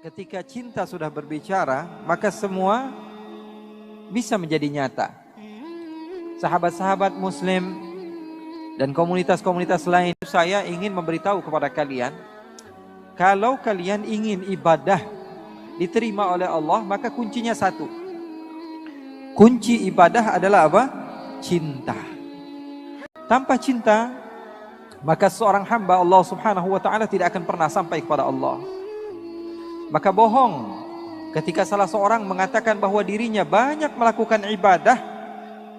Ketika cinta sudah berbicara, maka semua bisa menjadi nyata. Sahabat-sahabat muslim dan komunitas-komunitas lain, saya ingin memberitahu kepada kalian, kalau kalian ingin ibadah diterima oleh Allah, maka kuncinya satu. Kunci ibadah adalah apa? Cinta. Tanpa cinta, maka seorang hamba Allah Subhanahu wa taala tidak akan pernah sampai kepada Allah. Maka bohong ketika salah seorang mengatakan bahwa dirinya banyak melakukan ibadah,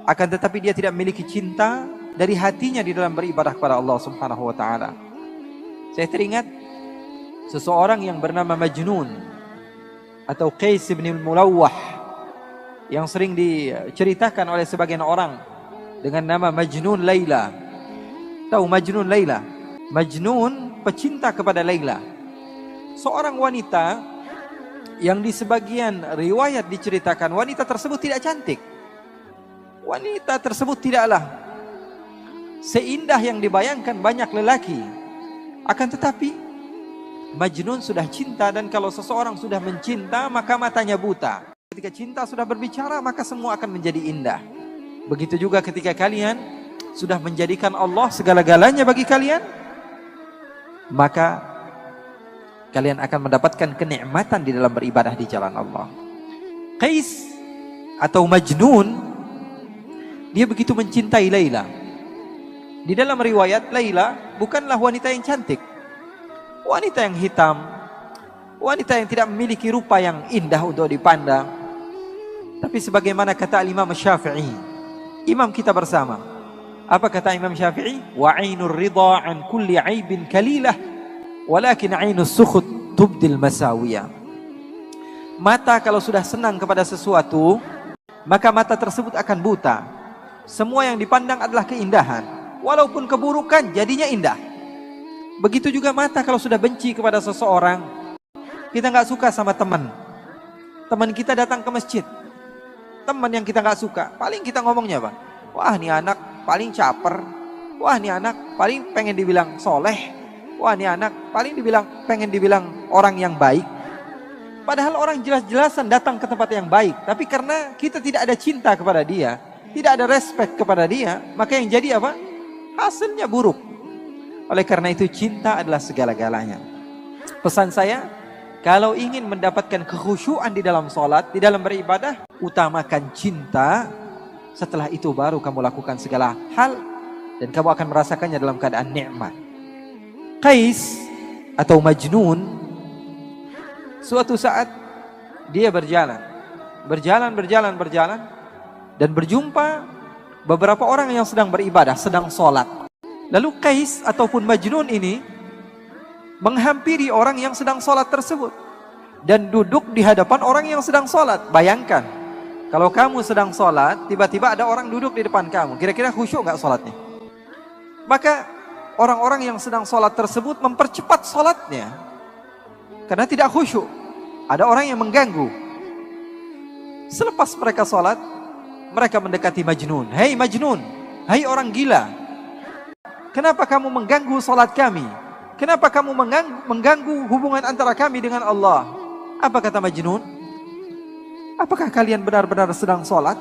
akan tetapi dia tidak memiliki cinta dari hatinya di dalam beribadah kepada Allah Subhanahu wa taala. Saya teringat seseorang yang bernama Majnun atau Qais bin Mulawwah, yang sering diceritakan oleh sebagian orang dengan nama Majnun Laila. Tahu Majnun Laila? Majnun pecinta kepada Laila. Seorang wanita yang di sebagian riwayat diceritakan wanita tersebut tidak cantik. Wanita tersebut tidaklah seindah yang dibayangkan banyak lelaki. Akan tetapi Majnun sudah cinta, dan kalau seseorang sudah mencinta maka matanya buta. Ketika cinta sudah berbicara maka semua akan menjadi indah. Begitu juga ketika kalian sudah menjadikan Allah segala-galanya bagi kalian, maka kalian akan mendapatkan kenikmatan di dalam beribadah di jalan Allah. Qais atau Majnun, dia begitu mencintai Laila. Di dalam riwayat, Laila bukanlah wanita yang cantik, wanita yang hitam, wanita yang tidak memiliki rupa yang indah untuk dipandang. Tapi sebagaimana kata Imam Syafi'i, imam kita bersama, apa kata Imam Syafi'i? Wa 'ainur ridha an kulli 'aibin kalilah, walakin 'ainus sukhut tubdil masawiyah. Mata kalau sudah senang kepada sesuatu, maka mata tersebut akan buta. Semua yang dipandang adalah keindahan, walaupun keburukan jadinya indah. Begitu juga mata kalau sudah benci kepada seseorang. Kita nggak suka sama teman kita datang ke masjid, teman yang kita nggak suka, paling kita ngomongnya apa? Wah, ini anak paling caper. Wah, ini anak paling pengen dibilang soleh. Wah, ini anak paling pengen dibilang orang yang baik. Padahal orang jelas-jelasan datang ke tempat yang baik, tapi karena kita tidak ada cinta kepada dia, tidak ada respect kepada dia, maka yang jadi apa? Hasilnya buruk. Oleh karena itu cinta adalah segala-galanya. Pesan saya, kalau ingin mendapatkan kekhusyuan di dalam sholat, di dalam beribadah, utamakan cinta. Setelah itu baru kamu lakukan segala hal, dan kamu akan merasakannya dalam keadaan nikmat. Qais atau Majnun, suatu saat dia berjalan dan berjumpa beberapa orang yang sedang beribadah, sedang sholat. Lalu Qais ataupun Majnun ini menghampiri orang yang sedang sholat tersebut dan duduk di hadapan orang yang sedang sholat. Bayangkan, kalau kamu sedang sholat, tiba-tiba ada orang duduk di depan kamu, kira-kira khusyuk gak sholatnya? Maka orang-orang yang sedang sholat tersebut mempercepat sholatnya karena tidak khusyuk. Ada orang yang mengganggu. Selepas mereka sholat, mereka mendekati Majnun. Hei Majnun, hai orang gila, kenapa kamu mengganggu sholat kami? Kenapa kamu mengganggu hubungan antara kami dengan Allah? Apa kata Majnun? Apakah kalian benar-benar sedang sholat?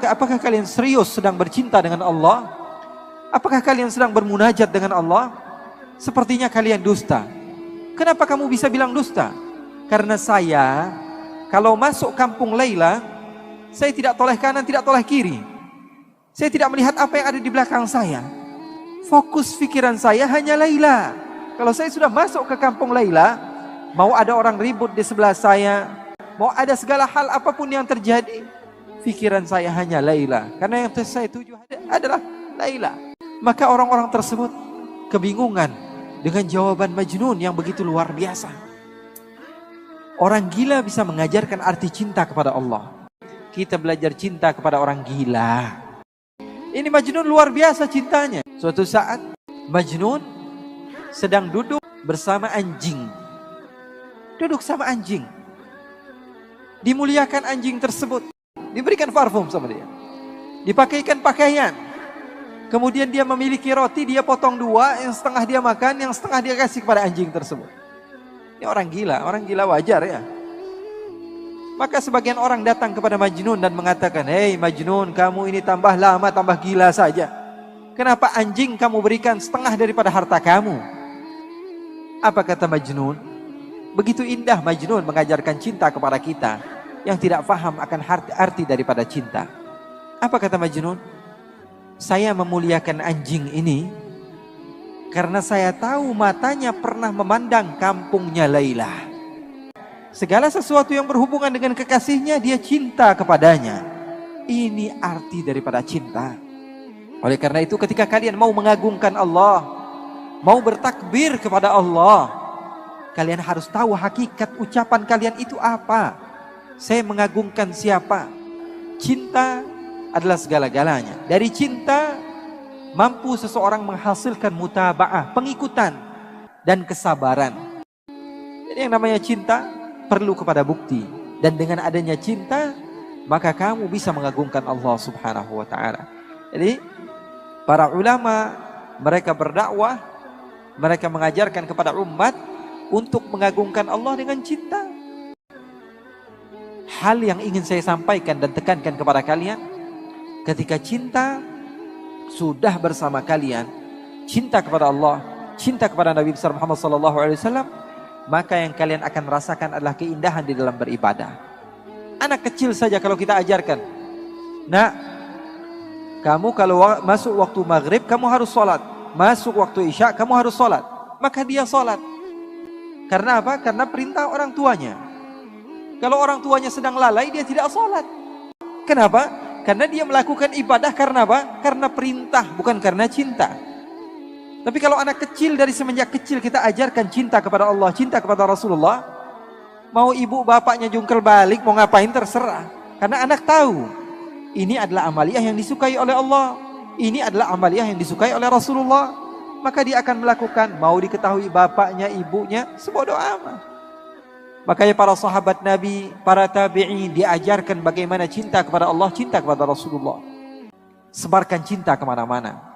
Apakah kalian serius sedang bercinta dengan Allah? Apakah kalian sedang bermunajat dengan Allah? Sepertinya kalian dusta. Kenapa kamu bisa bilang dusta? Karena saya, kalau masuk kampung Laila, saya tidak toleh kanan, tidak toleh kiri. Saya tidak melihat apa yang ada di belakang saya. Fokus pikiran saya hanya Laila. Kalau saya sudah masuk ke kampung Laila, mau ada orang ribut di sebelah saya, mau ada segala hal apapun yang terjadi, pikiran saya hanya Laila. Karena yang saya tuju adalah Laila. Maka orang-orang tersebut kebingungan dengan jawaban Majnun yang begitu luar biasa. Orang gila bisa mengajarkan arti cinta kepada Allah. Kita belajar cinta kepada orang gila. Ini Majnun luar biasa cintanya. Suatu saat Majnun sedang duduk bersama anjing. Duduk sama anjing. Dimuliakan anjing tersebut. Diberikan parfum sama dia. Dipakaikan pakaian. Kemudian dia memiliki roti, dia potong dua, yang setengah dia makan, yang setengah dia kasih kepada anjing tersebut. Ini orang gila wajar ya. Maka sebagian orang datang kepada Majnun dan mengatakan, hei Majnun, kamu ini tambah lama, tambah gila saja. Kenapa anjing kamu berikan setengah daripada harta kamu? Apa kata Majnun? Begitu indah Majnun mengajarkan cinta kepada kita yang tidak faham akan arti daripada cinta. Apa kata Majnun? Saya memuliakan anjing ini karena saya tahu matanya pernah memandang kampungnya Laila. Segala sesuatu yang berhubungan dengan kekasihnya, dia cinta kepadanya. Ini arti daripada cinta. Oleh karena itu ketika kalian mau mengagungkan Allah, mau bertakbir kepada Allah, kalian harus tahu hakikat ucapan kalian itu apa. Saya mengagungkan siapa? Cinta adalah segala-galanya. Dari cinta mampu seseorang menghasilkan mutaba'ah, pengikutan dan kesabaran. Jadi yang namanya cinta perlu kepada bukti, dan dengan adanya cinta maka kamu bisa mengagungkan Allah Subhanahu wa taala. Jadi para ulama mereka berdakwah, mereka mengajarkan kepada umat untuk mengagungkan Allah dengan cinta. Hal yang ingin saya sampaikan dan tekankan kepada kalian, ketika cinta sudah bersama kalian, cinta kepada Allah, cinta kepada Nabi besar Muhammad SAW, maka yang kalian akan rasakan adalah keindahan di dalam beribadah. Anak kecil saja kalau kita ajarkan, nak, kamu kalau masuk waktu maghrib kamu harus sholat, masuk waktu isya kamu harus sholat, maka dia sholat. Karena apa? Karena perintah orang tuanya. Kalau orang tuanya sedang lalai, dia tidak sholat. Kenapa? Karena dia melakukan ibadah karena apa? Karena perintah, bukan karena cinta. Tapi kalau anak kecil, dari semenjak kecil kita ajarkan cinta kepada Allah, cinta kepada Rasulullah, mau ibu bapaknya jungkel balik, mau ngapain terserah. Karena anak tahu, ini adalah amaliyah yang disukai oleh Allah, ini adalah amaliyah yang disukai oleh Rasulullah. Maka dia akan melakukan, mau diketahui bapaknya, ibunya, sebodoh amat. Makanya para sahabat Nabi, para tabi'in diajarkan bagaimana cinta kepada Allah, cinta kepada Rasulullah. Sebarkan cinta kemana-mana.